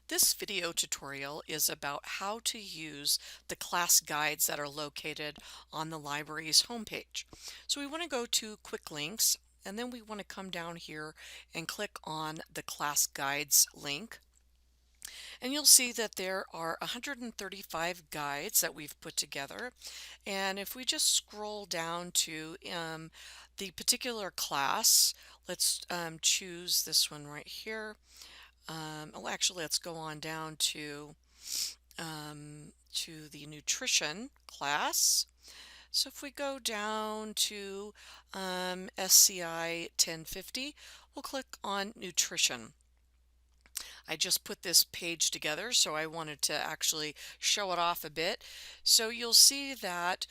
This video tutorial is about how to use the class guides that are located on the library's homepage. So we want to go to Quick Links, and then we want to come down here and click on the class guides link. And you'll see that there are 135 guides that we've put together. And if we just scroll down to the particular class, let's choose this one right here. Actually, let's go on down to the nutrition class. So if we go down to SCI 1050, we'll click on nutrition. I just put this page together, so I wanted to actually show it off a bit. So you'll see that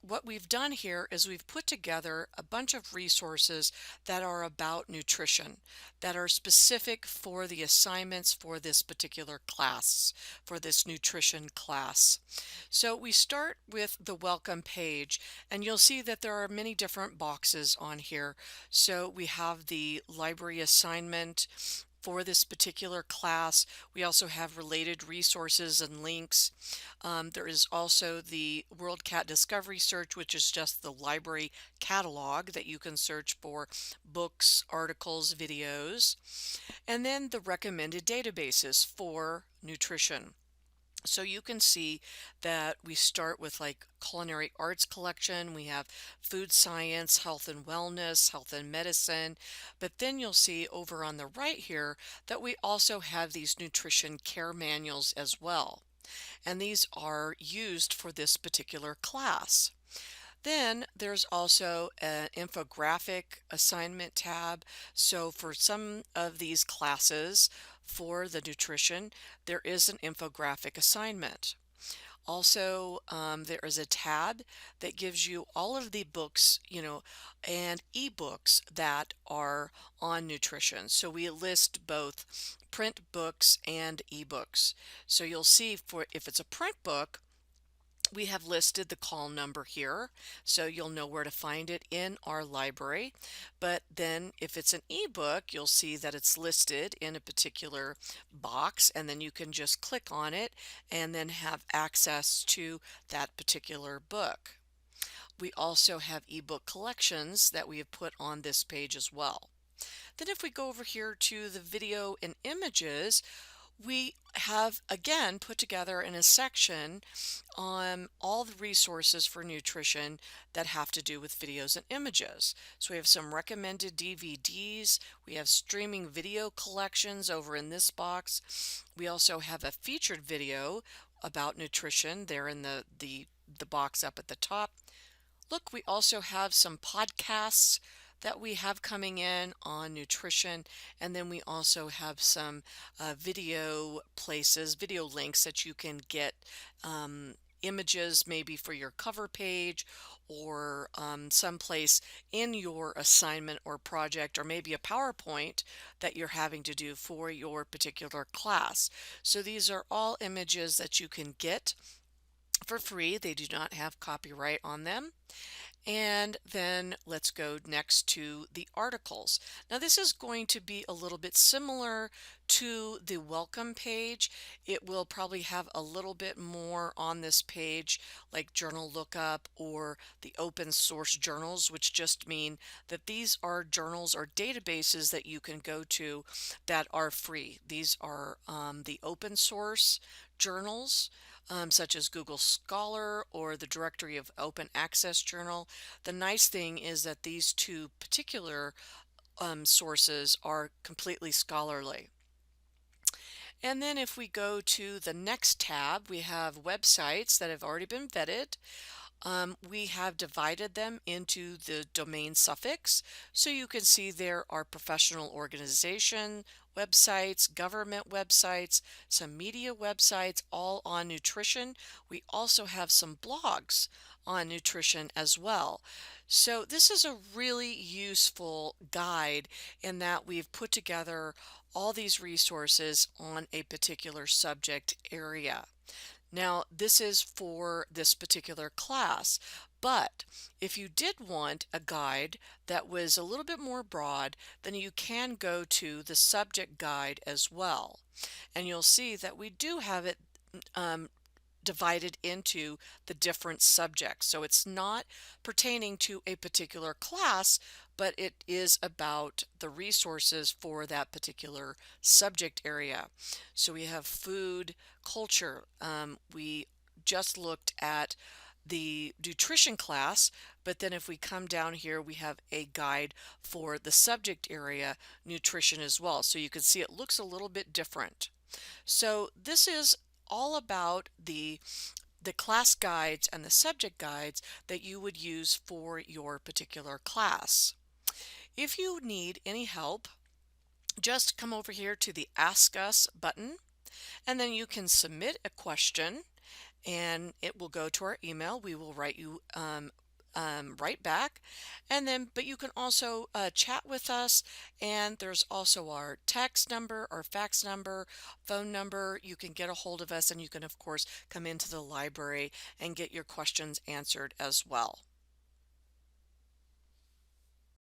what we've done here is we've put together a bunch of resources that are about nutrition, that are specific for the assignments for this particular class, for this nutrition class. So we start with the welcome page, and you'll see that there are many different boxes on here. So we have the library assignment for this particular class. We also have related resources and links. There is also the WorldCat Discovery Search, which is just the library catalog that you can search for books, articles, videos, and then the recommended databases for nutrition. So you can see that we start with like culinary arts collection, we have food science, health and wellness, health and medicine, but then you'll see over on the right here that we also have these nutrition care manuals as well. And these are used for this particular class. Then there's also an infographic assignment tab. So for some of these classes for the nutrition, there is an infographic assignment. Also, there is a tab that gives you all of the books, and ebooks that are on nutrition. So we list both print books and ebooks. So you'll see for if it's a print book, we have listed the call number here, so you'll know where to find it in our library. But then if it's an ebook, you'll see that it's listed in a particular box, and then you can just click on it and then have access to that particular book. We also have ebook collections that we have put on this page as well. Then if we go over here to the video and images, we have again put together in a section on all the resources for nutrition that have to do with videos and images. So we have some recommended DVDs, we have streaming video collections over in this box. We also have a featured video about nutrition there in the box up at the top. Look, we also have some podcasts that we have coming in on nutrition, and then we also have some video places, video links that you can get images maybe for your cover page or someplace in your assignment or project, or maybe a PowerPoint that you're having to do for your particular class. So these are all images that you can get for free. They do not have copyright on them. And then let's go next to the articles. Now this is going to be a little bit similar to the welcome page. It will probably have a little bit more on this page, like journal lookup or the open source journals, which just mean that these are journals or databases that you can go to that are free. These are the open source journals, such as Google Scholar or the Directory of Open Access Journal. The nice thing is that these two particular sources are completely scholarly. And then if we go to the next tab, we have websites that have already been vetted. We have divided them into the domain suffix, so you can see there are professional organization websites, government websites, some media websites, all on nutrition. We also have some blogs on nutrition as well. So this is a really useful guide in that we've put together all these resources on a particular subject area. Now, this is for this particular class, but if you did want a guide that was a little bit more broad, then you can go to the subject guide as well. And you'll see that we do have it um, divided into the different subjects. So it's not pertaining to a particular class, but it is about the resources for that particular subject area. So we have food, culture. We just looked at the nutrition class, but then if we come down here, we have a guide for the subject area, nutrition as well. So you can see it looks a little bit different. So this is all about the class guides and the subject guides that you would use for your particular class. If you need any help, just come over here to the Ask Us button, and then you can submit a question and it will go to our email. We will write you right back, and then but you can also chat with us, and there's also our text number, our fax number, phone number. You can get a hold of us, and you can of course come into the library and get your questions answered as well.